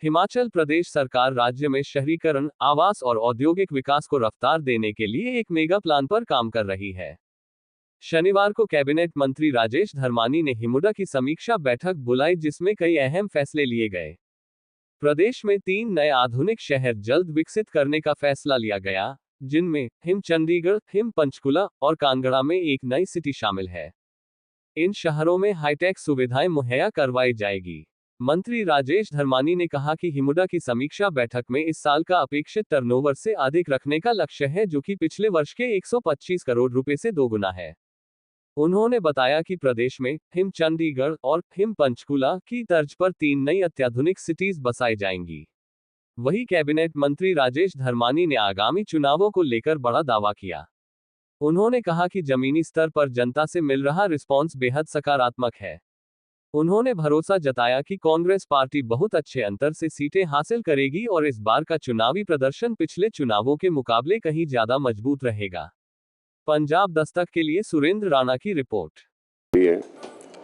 हिमाचल प्रदेश सरकार राज्य में शहरीकरण, आवास और औद्योगिक विकास को रफ्तार देने के लिए एक मेगा प्लान पर काम कर रही है। शनिवार को कैबिनेट मंत्री राजेश धर्मानी ने हिमुडा की समीक्षा बैठक बुलाई, जिसमें कई अहम फैसले लिए गए। प्रदेश में 3 नए आधुनिक शहर जल्द विकसित करने का फैसला लिया गया, जिनमें हिम चंडीगढ़, हिम पंचकुला और कांगड़ा में एक नई सिटी शामिल है। इन शहरों में हाईटेक सुविधाएं मुहैया करवाई जाएगी। मंत्री राजेश धर्मानी ने कहा कि हिमुडा की समीक्षा बैठक में इस साल का अपेक्षित टर्नओवर से अधिक रखने का लक्ष्य है, जो कि पिछले वर्ष के 125 करोड़ रुपए से दोगुना है। उन्होंने बताया कि प्रदेश में हिम चंडीगढ़ और हिम पंचकुला की तर्ज पर 3 नई अत्याधुनिक सिटीज बसाई जाएंगी। वहीं कैबिनेट मंत्री राजेश धर्मानी ने आगामी चुनावों को लेकर बड़ा दावा किया। उन्होंने कहा कि जमीनी स्तर पर जनता से मिल रहा रिस्पॉन्स बेहद सकारात्मक है। उन्होंने भरोसा जताया कि कांग्रेस पार्टी बहुत अच्छे अंतर से सीटें हासिल करेगी और इस बार का चुनावी प्रदर्शन पिछले चुनावों के मुकाबले कहीं ज्यादा मजबूत रहेगा। पंजाब दस्तक के लिए सुरेंद्र राणा की रिपोर्ट।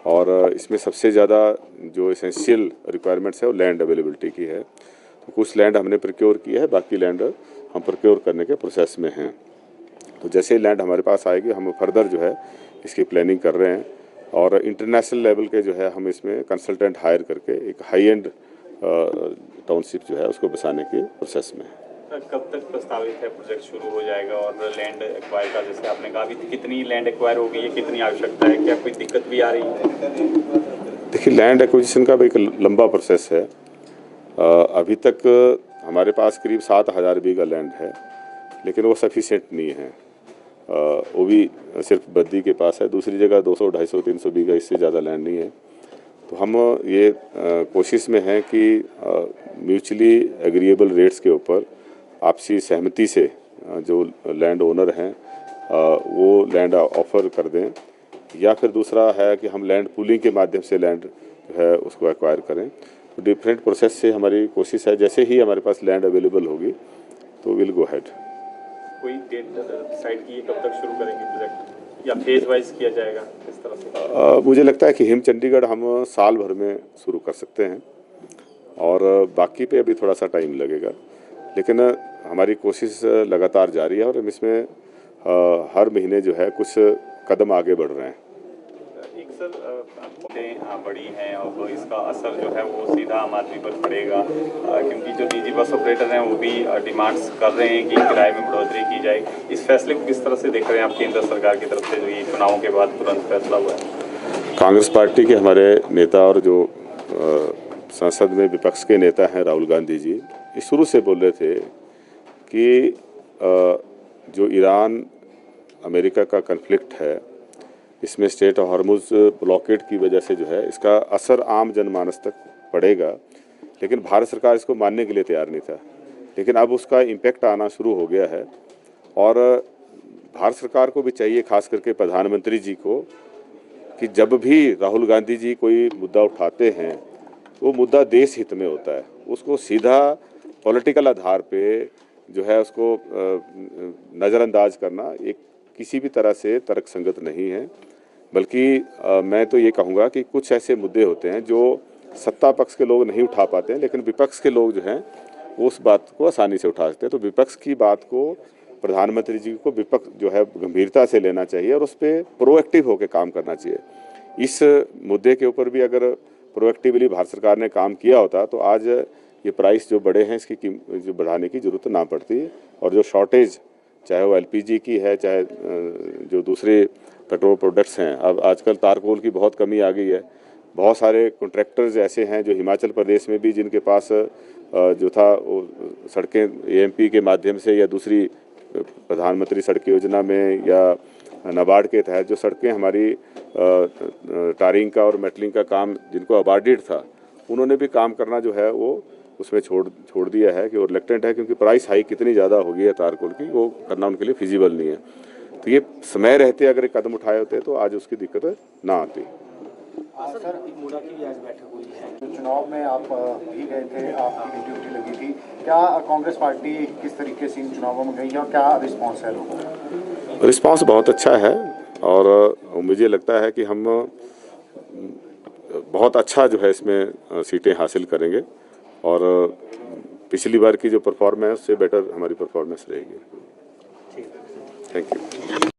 और इसमें सबसे ज़्यादा जो एसेंशियल रिक्वायरमेंट्स है वो लैंड अवेलेबिलिटी की है। तो कुछ लैंड हमने प्रोक्योर किया है, बाकी लैंड हम प्रोक्योर करने के प्रोसेस में हैं। तो जैसे ही लैंड हमारे पास आएगी हम फर्दर जो है इसकी प्लानिंग कर रहे हैं और इंटरनेशनल लेवल के जो है हम इसमें कंसल्टेंट हायर करके एक हाई एंड टाउनशिप जो है उसको बसाने के प्रोसेस में है। कब तक प्रस्तावित है प्रोजेक्ट शुरू हो जाएगा? और लैंड एक्वायर का जैसे आपने कहा, अभी कितनी लैंड एक्वायर हो गई है, कितनी आवश्यकता है, क्या कोई दिक्कत भी आ रही है? देखिए, लैंड एक्विजिशन का भी एक लंबा प्रोसेस है। अभी तक हमारे पास करीब 7,000 बीघा लैंड है, लेकिन वो सफिशिएंट नहीं है। वो भी सिर्फ बद्दी के पास है, दूसरी जगह 200, 250, 300 बीघा, इससे ज़्यादा लैंड नहीं है। तो हम ये कोशिश में हैं कि म्यूचुअली एग्रीएबल रेट्स के ऊपर आपसी सहमति से जो लैंड ओनर हैं वो लैंड ऑफर कर दें, या फिर दूसरा है कि हम लैंड पूलिंग के माध्यम से लैंड जो है उसको एक्वायर करें। तो डिफरेंट प्रोसेस से हमारी कोशिश है, जैसे ही हमारे पास लैंड अवेलेबल होगी तो विल गो हेड। कोई डेट डिसाइड की कब तक शुरू करेंगे प्रोजेक्ट, या फेज वाइज किया जाएगा किस तरह से? मुझे लगता है कि हिम चंडीगढ़ हम साल भर में शुरू कर सकते हैं और बाकी पे अभी थोड़ा सा टाइम लगेगा, लेकिन हमारी कोशिश लगातार जारी है और हम इसमें हर महीने जो है कुछ कदम आगे बढ़ रहे हैं। एक सर बड़ी हैं और इसका असर जो है वो सीधा आम आदमी पर पड़ेगा, क्योंकि जो निजी बस ऑपरेटर हैं वो भी डिमांड्स कर रहे हैं कि किराए में बढ़ोतरी की जाए। इस फैसले को किस तरह से देख रहे हैं आप केंद्र सरकार की तरफ से, जो ये चुनावों के बाद तुरंत फैसला हुआ है? कांग्रेस पार्टी के हमारे नेता और जो संसद में विपक्ष के नेता हैं राहुल गांधी जी, ये शुरू से बोल रहे थे कि जो ईरान अमेरिका का कन्फ्लिक्ट है, इसमें स्टेट ऑफ हॉर्मुज ब्लॉकेड की वजह से जो है इसका असर आम जनमानस तक पड़ेगा, लेकिन भारत सरकार इसको मानने के लिए तैयार नहीं था। लेकिन अब उसका इम्पैक्ट आना शुरू हो गया है और भारत सरकार को भी चाहिए, खास करके प्रधानमंत्री जी को, कि जब भी राहुल गांधी जी कोई मुद्दा उठाते हैं वो मुद्दा देश हित में होता है, उसको सीधा पॉलिटिकल आधार पे जो है उसको नज़रअंदाज करना एक किसी भी तरह से तर्कसंगत नहीं है। बल्कि मैं तो ये कहूँगा कि कुछ ऐसे मुद्दे होते हैं जो सत्ता पक्ष के लोग नहीं उठा पाते हैं, लेकिन विपक्ष के लोग जो हैं वो उस बात को आसानी से उठा सकते हैं। तो विपक्ष की बात को प्रधानमंत्री जी को विपक्ष जो है गंभीरता से लेना चाहिए और उस पर प्रोएक्टिव होकर काम करना चाहिए। इस मुद्दे के ऊपर भी अगर प्रोएक्टिवली भारत सरकार ने काम किया होता तो आज ये प्राइस जो बढ़े हैं इसकी जो बढ़ाने की ज़रूरत ना पड़ती, और जो शॉर्टेज चाहे वो एलपीजी की है, चाहे जो दूसरे पेट्रोल प्रोडक्ट्स हैं, अब आजकल तारकोल की बहुत कमी आ गई है। बहुत सारे कॉन्ट्रैक्टर्स ऐसे हैं जो हिमाचल प्रदेश में भी, जिनके पास जो था वो सड़कें एएमपी के माध्यम से या दूसरी प्रधानमंत्री सड़क योजना में या नाबार्ड के तहत जो सड़कें हमारी टारिंग का और मेटलिंग का काम जिनको अबार्डेड था, उन्होंने भी काम करना जो है वो उसमें छोड़ दिया है कि वो रिलेक्टेंट है, क्योंकि प्राइस हाई कितनी ज़्यादा हो गई है तारकोल की, वो करना उनके लिए फिजिबल नहीं है। तो ये समय रहते अगर एक कदम उठाए होते तो आज उसकी दिक्कत ना आती। सर, हिमुडा की भी आज बैठक हुई है, चुनाव में आप भी गए थे, आपकी ड्यूटी लगी थी, क्या कांग्रेस पार्टी किस तरीके से इन चुनावों में गई है और क्या रिस्पॉन्स है लोगों का? रिस्पॉन्स बहुत अच्छा है और मुझे लगता है कि हम बहुत अच्छा जो है इसमें सीटें हासिल करेंगे और पिछली बार की जो परफॉर्मेंस से बेटर हमारी परफॉर्मेंस रहेगी। Thank you.